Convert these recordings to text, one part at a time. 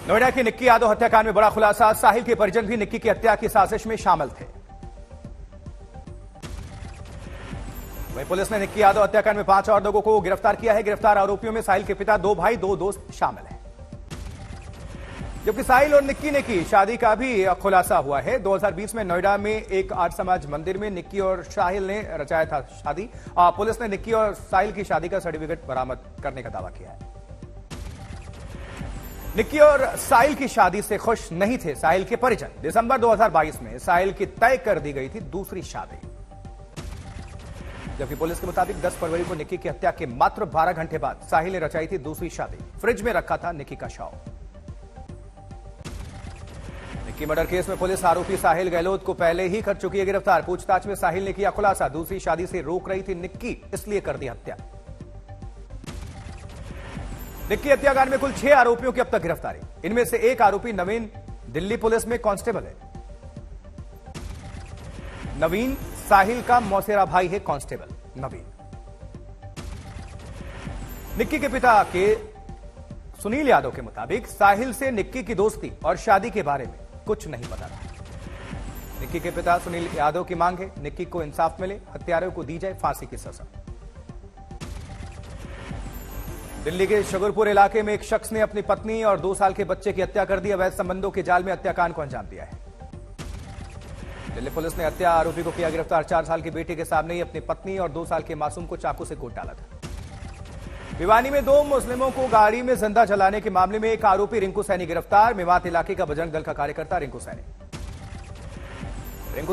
नोएडा की निक्की यादव हत्याकांड में बड़ा खुलासा। साहिल के परिजन भी निक्की की हत्या की साजिश में शामिल थे। वहीं पुलिस ने निक्की यादव हत्याकांड में 5 और लोगों को गिरफ्तार किया है। गिरफ्तार आरोपियों में साहिल के पिता, 2 भाई, 2 दोस्त शामिल हैं। जबकि साहिल और निक्की ने की शादी का भी खुलासा हुआ है। 2020 में नोएडा में एक आर्य समाज मंदिर में निक्की और साहिल ने रचाया था शादी। पुलिस ने निक्की और साहिल की शादी का सर्टिफिकेट बरामद करने का दावा किया है। निक्की और साहिल की शादी से खुश नहीं थे साहिल के परिजन। दिसंबर 2022 में साहिल की तय कर दी गई थी दूसरी शादी। जबकि पुलिस के मुताबिक 10 फरवरी को निक्की की हत्या के मात्र 12 घंटे बाद साहिल ने रचाई थी दूसरी शादी। फ्रिज में रखा था निक्की का शव। निक्की मर्डर केस में पुलिस आरोपी साहिल गहलोत को पहले ही कर चुकी है गिरफ्तार। पूछताछ में साहिल ने किया खुलासा, दूसरी शादी से रोक रही थी निक्की, इसलिए कर दी हत्या। निक्की हत्याकांड में कुल 6 आरोपियों की अब तक गिरफ्तारी। इनमें से एक आरोपी नवीन दिल्ली पुलिस में कांस्टेबल है। नवीन साहिल का मौसेरा भाई है। कांस्टेबल नवीन निक्की के पिता के सुनील यादव के मुताबिक साहिल से निक्की की दोस्ती और शादी के बारे में कुछ नहीं पता था। निक्की के पिता सुनील यादव की मांग है निक्की को इंसाफ मिले, हत्यारों को दी जाए फांसी की सजा। दिल्ली के शगुरपुर इलाके में एक शख्स ने अपनी पत्नी और 2 साल के बच्चे की हत्या कर दी। अवैध संबंधों के जाल में हत्याकांड को अंजाम दिया है। दिल्ली पुलिस ने हत्या आरोपी को किया गिरफ्तार। 4 साल के बेटे के सामने ही अपनी पत्नी और 2 साल के मासूम को चाकू से कूट डाला था। भिवानी में 2 मुस्लिमों को गाड़ी में जिंदा जलाने के मामले में एक आरोपी रिंकू सैनी गिरफ्तार। मेवात इलाके का बजरंग दल का कार्यकर्ता रिंकू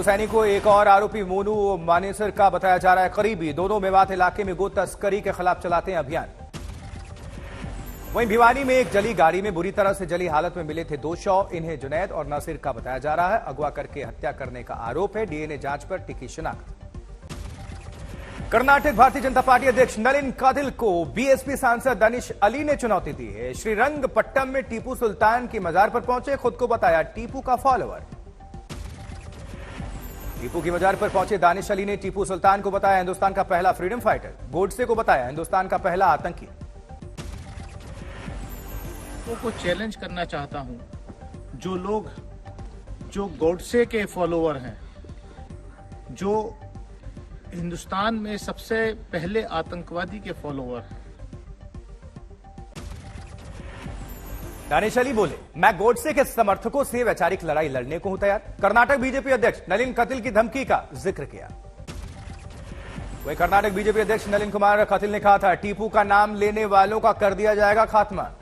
सैनी को एक और आरोपी मोनू मानेसर का बताया जा रहा है करीबी। दोनों मेवात इलाके में गो तस्करी के खिलाफ चलाते हैं अभियान। वहीं भिवानी में एक जली गाड़ी में बुरी तरह से जली हालत में मिले थे 2 शव। इन्हें जुनैद और नासिर का बताया जा रहा है। अगवा करके हत्या करने का आरोप है। डीएनए जांच पर टिकी शिनाख्त। कर्नाटक भारतीय जनता पार्टी अध्यक्ष नलिन कादिल को बीएसपी सांसद दानिश अली ने चुनौती दी है। श्रीरंगपट्टम में टीपू सुल्तान की मजार पर पहुंचे, खुद को बताया टीपू का फॉलोअर। टीपू की मजार पर पहुंचे दानिश अली ने टीपू सुल्तान को बताया हिंदुस्तान का पहला फ्रीडम फाइटर। गोडसे को बताया हिंदुस्तान का पहला आतंकी। को चैलेंज करना चाहता हूं, जो लोग जो गोडसे के फॉलोअर हैं, जो हिंदुस्तान में सबसे पहले आतंकवादी के फॉलोअर हैं। दानिश अली बोले, मैं गोडसे के समर्थकों से वैचारिक लड़ाई लड़ने को हूं तैयार। कर्नाटक बीजेपी अध्यक्ष नलिन कतिल की धमकी का जिक्र किया। वही कर्नाटक बीजेपी अध्यक्ष नलिन कुमार कतिल ने कहा था टीपू का नाम लेने वालों का कर दिया जाएगा खात्मा।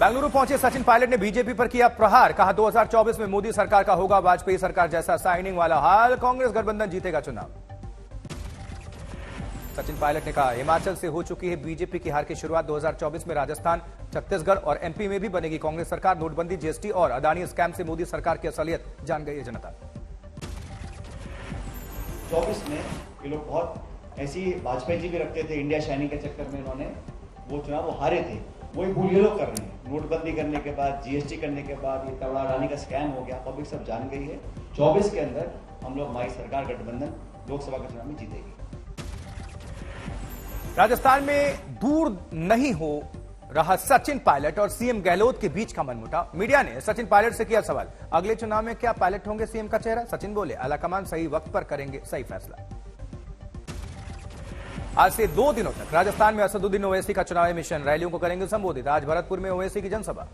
बेंगलुरु पहुंचे सचिन पायलट ने बीजेपी पर किया प्रहार। कहा 2024 में मोदी सरकार का होगा वाजपेयी सरकार जैसा साइनिंग वाला हाल, कांग्रेस गठबंधन जीतेगा चुनाव। सचिन पायलट ने कहा हिमाचल से हो चुकी है बीजेपी की हार की शुरुआत। 2024 में राजस्थान, छत्तीसगढ़ और एमपी में भी बनेगी कांग्रेस सरकार। नोटबंदी, जीएसटी और अदानी स्कैम से मोदी सरकार की असलियत जान गई है जनता। 24 में ये लोग बहुत ऐसी वाजपेयी जी भी रखते थे, इंडिया शाइनिंग के चक्कर में इन्होंने वो चुनाव वो हारे थे। वही भूल ये लोग कर रहे हैं। नोटबंदी करने के बाद, जीएसटी करने के बाद ये तबला अडानी का स्कैम हो गया, पब्लिक सब जान गई है। 24 के अंदर हम लोग हमारी सरकार गठबंधन लोकसभा के चुनाव में जीतेगी। राजस्थान में दूर नहीं हो रहा सचिन पायलट और सीएम गहलोत के बीच का मनमुटाव। मीडिया ने सचिन पायलट से किया सवाल, अगले चुनाव में क्या पायलट होंगे सीएम का चेहरा? सचिन बोले, आलाकमान सही वक्त पर करेंगे सही फैसला। आज से 2 दिनों तक राजस्थान में असदुद्दीन ओवैसी का चुनावी मिशन। रैलियों को करेंगे संबोधित। आज भरतपुर में ओवैसी की जनसभा।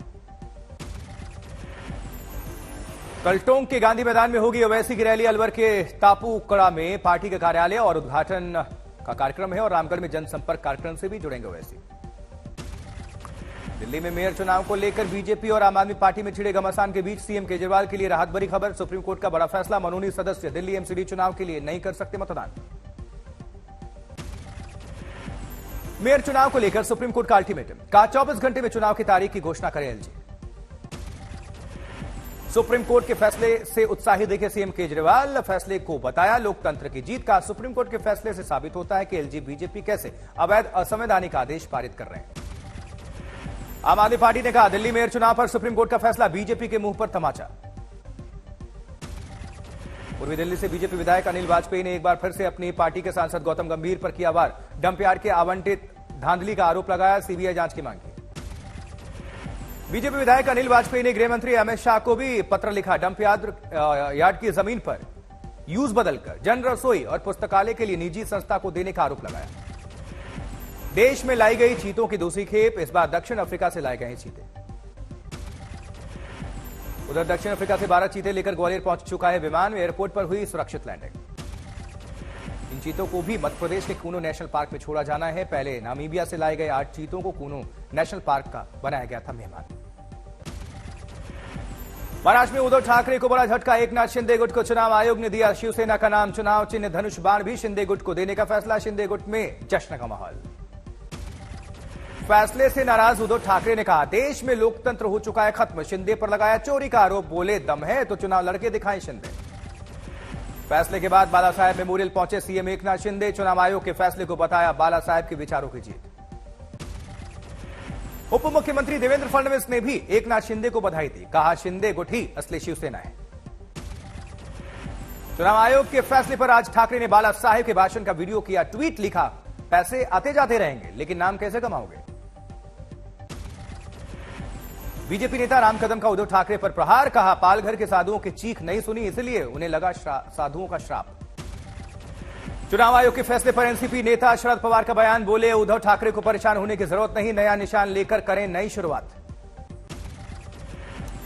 कल टोंक के गांधी मैदान में होगी ओवैसी की रैली। अलवर के तापूकड़ा में पार्टी का कार्यालय और उद्घाटन का कार्यक्रम है और रामगढ़ में जनसंपर्क कार्यक्रम से भी जुड़ेंगे ओवैसी। दिल्ली में मेयर चुनाव को लेकर बीजेपी और आम आदमी पार्टी में छिड़े घमासान के बीच सीएम केजरीवाल के लिए राहत भरी खबर। सुप्रीम कोर्ट का बड़ा फैसला, मनोनीत सदस्य दिल्ली एमसीडी चुनाव के लिए नहीं कर सकते मतदान। मेयर चुनाव को लेकर सुप्रीम कोर्ट का अल्टीमेटम। कहा 24 घंटे में चुनाव की तारीख की घोषणा करे एलजी। सुप्रीम कोर्ट के फैसले से उत्साहित दिखे सीएम केजरीवाल। फैसले को बताया लोकतंत्र की जीत। का सुप्रीम कोर्ट के फैसले से साबित होता है कि एलजी बीजेपी कैसे अवैध असंवैधानिक आदेश पारित कर रहे हैं। आम आदमी पार्टी ने कहा दिल्ली मेयर चुनाव पर सुप्रीम कोर्ट का फैसला बीजेपी के मुंह पर तमाचा। पूर्वी दिल्ली से बीजेपी विधायक अनिल वाजपेयी ने एक बार फिर से अपनी पार्टी के सांसद गौतम गंभीर पर किया वार। डंप यार्ड के आवंटित धांधली का आरोप लगाया, सीबीआई जांच की मांग की। बीजेपी विधायक अनिल वाजपेयी ने गृह मंत्री अमित शाह को भी पत्र लिखा। डंप यार्ड की जमीन पर यूज बदलकर जन रसोई और पुस्तकालय के लिए निजी संस्था को देने का आरोप लगाया। देश में लाई गई चीतों की दूसरी खेप, इस बार दक्षिण अफ्रीका से लाए गए हैं चीते। उधर दक्षिण अफ्रीका से 12 चीते लेकर ग्वालियर पहुंच चुका है विमान। एयरपोर्ट पर हुई सुरक्षित लैंडिंग। इन चीतों को भी मध्य प्रदेश के कूनो नेशनल पार्क में छोड़ा जाना है। पहले नामीबिया से लाए गए 8 चीतों को कूनो नेशनल पार्क का बनाया गया था मेहमान। महाराष्ट्र में उद्धव ठाकरे को बड़ा झटका। एकनाथ शिंदे गुट को चुनाव आयोग ने दिया शिवसेना का नाम। चुनाव चिन्ह धनुष बाण भी शिंदे गुट को देने का फैसला। शिंदे गुट में जश्न का माहौल। फैसले से नाराज उद्धव ठाकरे ने कहा, देश में लोकतंत्र हो चुका है खत्म। शिंदे पर लगाया चोरी का आरोप, बोले दम है तो चुनाव लड़के दिखाएं शिंदे। फैसले के बाद बाला साहेब मेमोरियल पहुंचे सीएम एकनाथ शिंदे। चुनाव आयोग के फैसले को बताया बाला साहेब के विचारों की जीत। उप मुख्यमंत्री देवेंद्र फडणवीस ने भी एकनाथ शिंदे को बधाई दी। कहा, शिंदे गुट ही असली शिवसेना है। चुनाव आयोग के फैसले पर आज ठाकरे ने बाला साहेब के भाषण का वीडियो किया, ट्वीट लिखा, पैसे आते जाते रहेंगे लेकिन नाम कैसे कमाओगे। बीजेपी नेता राम कदम का उद्धव ठाकरे पर प्रहार। कहा, पालघर के साधुओं की चीख नहीं सुनी इसलिए उन्हें लगा साधुओं का श्राप। चुनाव आयोग के फैसले पर एनसीपी नेता शरद पवार का बयान। बोले, उद्धव ठाकरे को परेशान होने की जरूरत नहीं, नया निशान लेकर करें नई शुरुआत।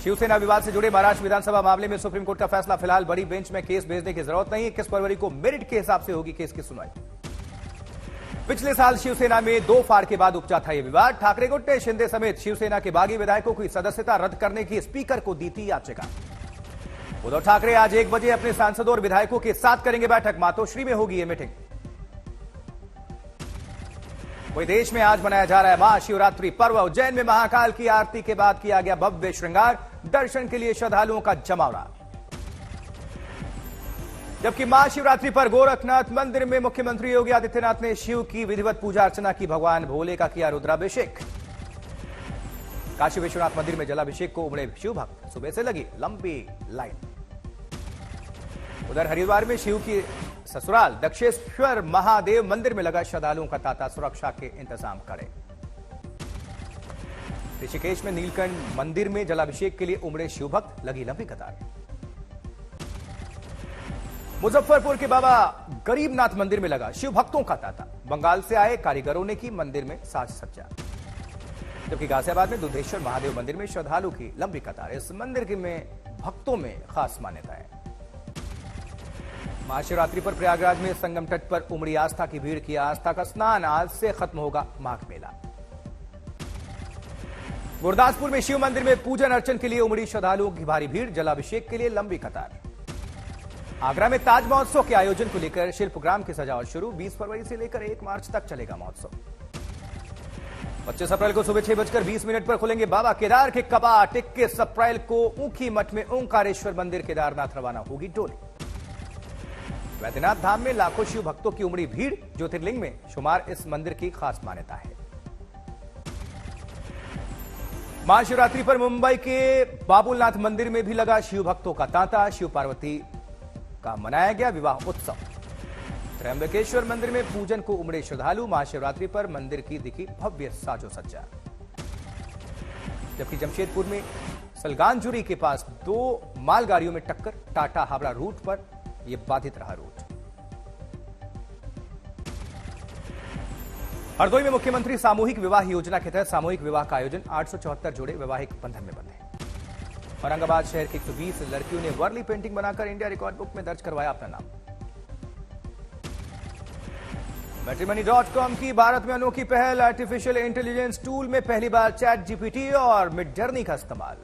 शिवसेना विवाद से जुड़े महाराष्ट्र विधानसभा मामले में सुप्रीम कोर्ट का फैसला। फिलहाल बड़ी बेंच में केस भेजने की जरूरत नहीं। 21 फरवरी को मेरिट के हिसाब से होगी केस की सुनवाई। पिछले साल शिवसेना में 2 फाड़ के बाद उपजा था यह विवाद। ठाकरे गुट ने शिंदे समेत शिवसेना के बागी विधायकों की सदस्यता रद्द करने की स्पीकर को दी थी याचिका। उद्धव ठाकरे आज 1 बजे अपने सांसदों और विधायकों के साथ करेंगे बैठक। मातोश्री में होगी यह मीटिंग। वही देश में आज मनाया जा रहा है महाशिवरात्रि पर्व। उज्जैन में महाकाल की आरती के बाद किया गया भव्य श्रृंगार। दर्शन के लिए श्रद्धालुओं का जमावड़ा। जबकि महाशिवरात्रि पर गोरखनाथ मंदिर में मुख्यमंत्री योगी आदित्यनाथ ने शिव की विधिवत पूजा अर्चना की। भगवान भोले का किया रुद्राभिषेक। काशी विश्वनाथ मंदिर में जलाभिषेक को उमड़े शिव भक्त। सुबह से लगी लंबी लाइन। उधर हरिद्वार में शिव की ससुराल दक्षेश्वर महादेव मंदिर में लगा श्रद्धालुओं का तांता। सुरक्षा के इंतजाम करे। ऋषिकेश में नीलकंठ मंदिर में जलाभिषेक के लिए उमड़े शिव भक्त, लगी लंबी कतार। मुजफ्फरपुर के बाबा गरीबनाथ मंदिर में लगा शिव भक्तों का तांता। बंगाल से आए कारीगरों ने की मंदिर में साज सज्जा। जबकि गाजियाबाद में दुधेश्वर महादेव मंदिर में श्रद्धालु की लंबी कतार। इस मंदिर के में भक्तों में खास मान्यता है। महाशिवरात्रि पर प्रयागराज में संगम तट पर उमड़ी आस्था की भीड़। किया आस्था का स्नान। आज से खत्म होगा माघ मेला। गुरदासपुर में शिव मंदिर में पूजन अर्चन के लिए उमड़ी श्रद्धालुओं की भारी भीड़। जलाभिषेक के लिए लंबी कतार। आगरा में ताज महोत्सव के आयोजन को लेकर शिल्पग्राम की सजावट शुरू। 20 फरवरी से लेकर 1 मार्च तक चलेगा महोत्सव। 25 अप्रैल को सुबह 6:20 पर खुलेंगे बाबा केदार के कपाट। 21 अप्रैल को ऊखी मठ में ओंकारेश्वर मंदिर केदारनाथ रवाना होगी डोली। वैद्यनाथ धाम में लाखों शिव भक्तों की उमड़ी भीड़। ज्योतिर्लिंग में शुमार इस मंदिर की खास मान्यता है। महाशिवरात्रि पर मुंबई के बाबुलनाथ मंदिर में भी लगा शिव भक्तों का तांता। शिव पार्वती का मनाया गया विवाह उत्सव। त्र्यंबकेश्वर मंदिर में पूजन को उमड़े श्रद्धालु। महाशिवरात्रि पर मंदिर की दिखी भव्य साजो सज्जा। जबकि जमशेदपुर में सलगानजुरी के पास 2 मालगाड़ियों में टक्कर। टाटा हावड़ा रूट पर यह बाधित रहा रूट। हरदोई में मुख्यमंत्री सामूहिक विवाह योजना के तहत सामूहिक विवाह का आयोजन। 874 जोड़े वैवाहिक बंधन में बंधे। औरंगाबाद शहर की 120 लड़कियों ने वर्ली पेंटिंग बनाकर इंडिया रिकॉर्ड बुक में दर्ज करवाया अपना नाम। Matrimony.com की भारत में अनोखी पहल। आर्टिफिशियल इंटेलिजेंस टूल में पहली बार चैट जीपीटी और मिडजर्नी का इस्तेमाल।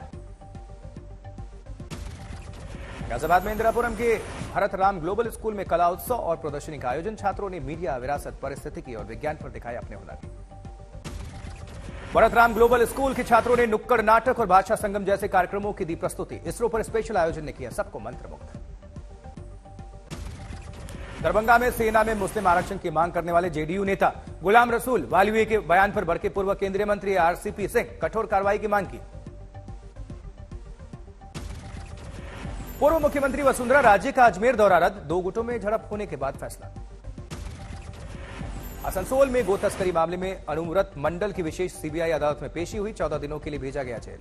गाजियाबाद में इंदिरापुरम के भरत राम ग्लोबल स्कूल में कला उत्सव और प्रदर्शनी का आयोजन। छात्रों ने मीडिया, विरासत, पारिस्थितिकी और विज्ञान पर दिखाए अपने हुनर। भरत राम ग्लोबल स्कूल के छात्रों ने नुक्कड़ नाटक और भाषा संगम जैसे कार्यक्रमों की दी प्रस्तुति। इसरो पर स्पेशल आयोजन ने किया सबको मंत्रमुग्ध। दरभंगा में सेना में मुस्लिम आरक्षण की मांग करने वाले जेडीयू नेता गुलाम रसूल वालवी के बयान पर भड़के पूर्व केंद्रीय मंत्री आरसीपी सिंह कठोर कार्रवाई की मांग की। पूर्व मुख्यमंत्री वसुंधरा राजे का अजमेर दौरा रद्द। 2 गुटों में झड़प होने के बाद फैसला। आसनसोल में गो तस्करी मामले में अनुव्रत मंडल की विशेष सीबीआई अदालत में पेशी हुई। 14 दिनों के लिए भेजा गया जेल।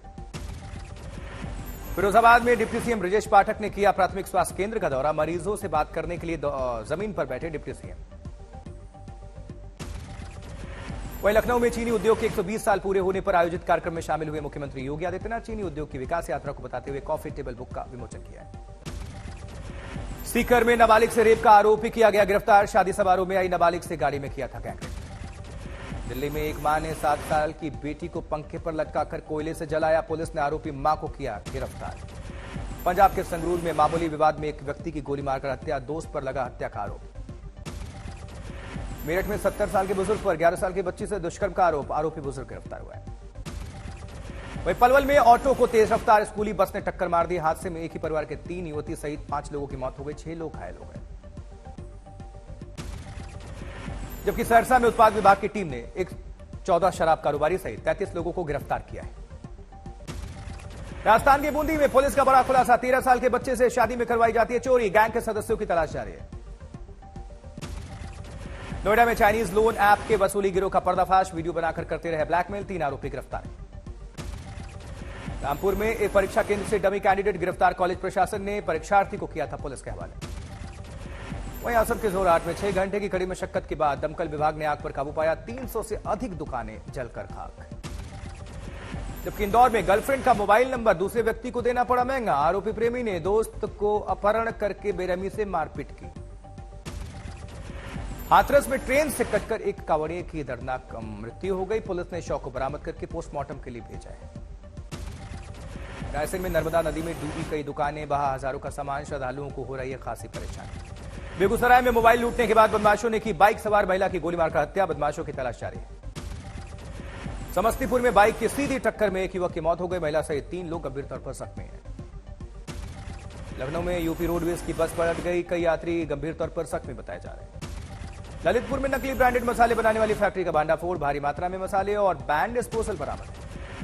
फिरोजाबाद में डिप्टी सीएम ब्रजेश पाठक ने किया प्राथमिक स्वास्थ्य केंद्र का दौरा। मरीजों से बात करने के लिए जमीन पर बैठे डिप्टी सीएम। वहीं लखनऊ में चीनी उद्योग के 120 साल पूरे होने पर आयोजित कार्यक्रम में शामिल हुए मुख्यमंत्री योगी आदित्यनाथ। चीनी उद्योग की विकास यात्रा को बताते हुए कॉफी टेबल बुक का विमोचन किया। सीकर में नाबालिग से रेप का आरोपी किया गया गिरफ्तार। शादी समारोह में आई नाबालिग से गाड़ी में किया था गैंगरेप। दिल्ली में एक मां ने 7 साल की बेटी को पंखे पर लटकाकर कोयले से जलाया। पुलिस ने आरोपी मां को किया गिरफ्तार। पंजाब के संगरूर में मामूली विवाद में एक व्यक्ति की गोली मारकर हत्या। दोस्त पर लगा हत्या का आरोप। मेरठ में 70 साल के बुजुर्ग पर 11 साल की बच्ची से दुष्कर्म का आरोप। आरोपी बुजुर्ग गिरफ्तार हुआ है। वहीं पलवल में ऑटो को तेज रफ्तार स्कूली बस ने टक्कर मार दी। हादसे में एक ही परिवार के 3 युवती सहित 5 लोगों की मौत हो गई। 6 लोग घायल हो गए। जबकि सहरसा में उत्पाद विभाग की टीम ने 14 शराब कारोबारी सहित 33 लोगों को गिरफ्तार किया है। राजस्थान के बूंदी में पुलिस का बड़ा खुलासा। 13 साल के बच्चे से शादी में करवाई जाती है चोरी। गैंग के सदस्यों की तलाश जारी है। नोएडा में चाइनीज लोन ऐप के वसूली गिरोह का पर्दाफाश। वीडियो बनाकर करते रहे ब्लैकमेल। 3 आरोपी गिरफ्तार। रामपुर में एक परीक्षा केंद्र से डमी कैंडिडेट गिरफ्तार। कॉलेज प्रशासन ने परीक्षार्थी को किया था पुलिस के हवाले। वहीं असम के जोरहाट में 6 घंटे की कड़ी मशक्कत के बाद दमकल विभाग ने आग पर काबू पाया। 300 से अधिक दुकानें जलकर खाक। जबकि इंदौर में गर्लफ्रेंड का मोबाइल नंबर दूसरे व्यक्ति को देना पड़ा महंगा। आरोपी प्रेमी ने दोस्त को अपहरण करके बेरहमी से मारपीट की। हाथरस में ट्रेन से कटकर एक कांवड़िए की दर्दनाक मृत्यु हो गई। पुलिस ने शव को बरामद करके पोस्टमार्टम के लिए भेजा है। रायसेन में नर्मदा नदी में डूबी कई दुकानें, बहा हजारों का सामान। श्रद्धालुओं को हो रही है खासी परेशानी। बेगूसराय में मोबाइल लूटने के बाद बदमाशों ने की बाइक सवार महिला की गोली मारकर हत्या। बदमाशों की तलाश जारी है। समस्तीपुर में बाइक की सीधी टक्कर में एक युवक की मौत हो गई। महिला सहित 3 लोग गंभीर तौर पर जख्मी हैं। लखनऊ में यूपी रोडवेज की बस पलट गई। कई यात्री गंभीर तौर पर जख्मी बताए जा रहे हैं। ललितपुर में नकली ब्रांडेड मसाले बनाने वाली फैक्ट्री का भांडाफोड़। भारी मात्रा में मसाले और बैंड डिस्पोजल बरामद।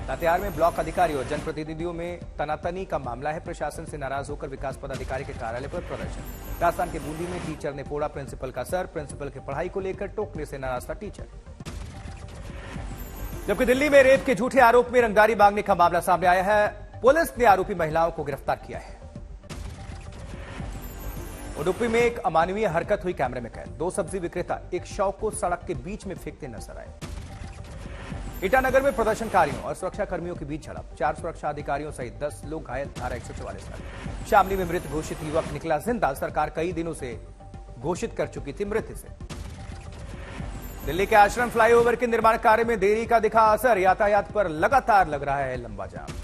लातेहार में ब्लॉक अधिकारी और जनप्रतिनिधियों में तनातनी का मामला है। प्रशासन से नाराज होकर विकास पदाधिकारी के कार्यालय पर प्रदर्शन। राजस्थान के बूंदी में टीचर ने फोड़ा प्रिंसिपल का सर। प्रिंसिपल की पढ़ाई को लेकर टोकने से नाराज था टीचर। जबकि दिल्ली में रेप के झूठे आरोप में रंगदारी मांगने का मामला सामने आया है। पुलिस ने आरोपी महिलाओं को गिरफ्तार किया है। उडुपी में एक अमानवीय हरकत हुई कैमरे में कैद। 2 सब्जी विक्रेता एक शव को सड़क के बीच में फेंकते नजर आए। ईटानगर में प्रदर्शनकारियों और सुरक्षा कर्मियों के बीच झड़प। 4 सुरक्षा अधिकारियों सहित 10 लोग घायल। धारा 144 पर। शामली में मृत घोषित युवक निकला जिंदा। सरकार कई दिनों से घोषित कर चुकी थी मृत्यु से। दिल्ली के आश्रम फ्लाईओवर के निर्माण कार्य में देरी का दिखा असर। यातायात पर लगातार लग रहा है लंबा जाम।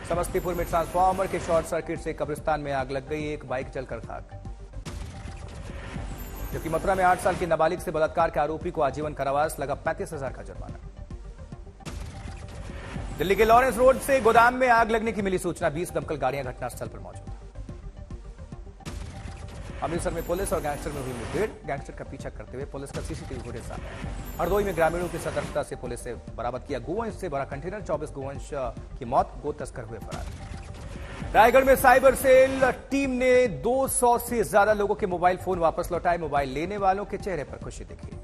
समस्तीपुर में ट्रांसफार्मर के शॉर्ट सर्किट से कब्रिस्तान में आग लग गई। एक बाइक जलकर खाक। जबकि मथुरा में 8 साल की नाबालिग से बलात्कार के आरोपी को आजीवन कारावास। लगा 35,000 का जुर्माना। दिल्ली के लॉरेंस रोड से गोदाम में आग लगने की मिली सूचना। 20 दमकल गाड़ियां घटनास्थल पर मौजूद। अमृतसर में पुलिस और गैंगस्टर में हुई मुठभेड़। गैंगस्टर का पीछा करते हुए पुलिस का सीसीटीवी फुटेज सामने आया। हरदोई में ग्रामीणों की सतर्कता से पुलिस से बरामद किया गोवंश से भरा कंटेनर। 24 गोवंश की मौत। गो तस्कर हुए फरार। रायगढ़ में साइबर सेल टीम ने 200 से ज्यादा लोगों के मोबाइल फोन वापस लौटाए। मोबाइल लेने वालों के चेहरे पर खुशी दिखी।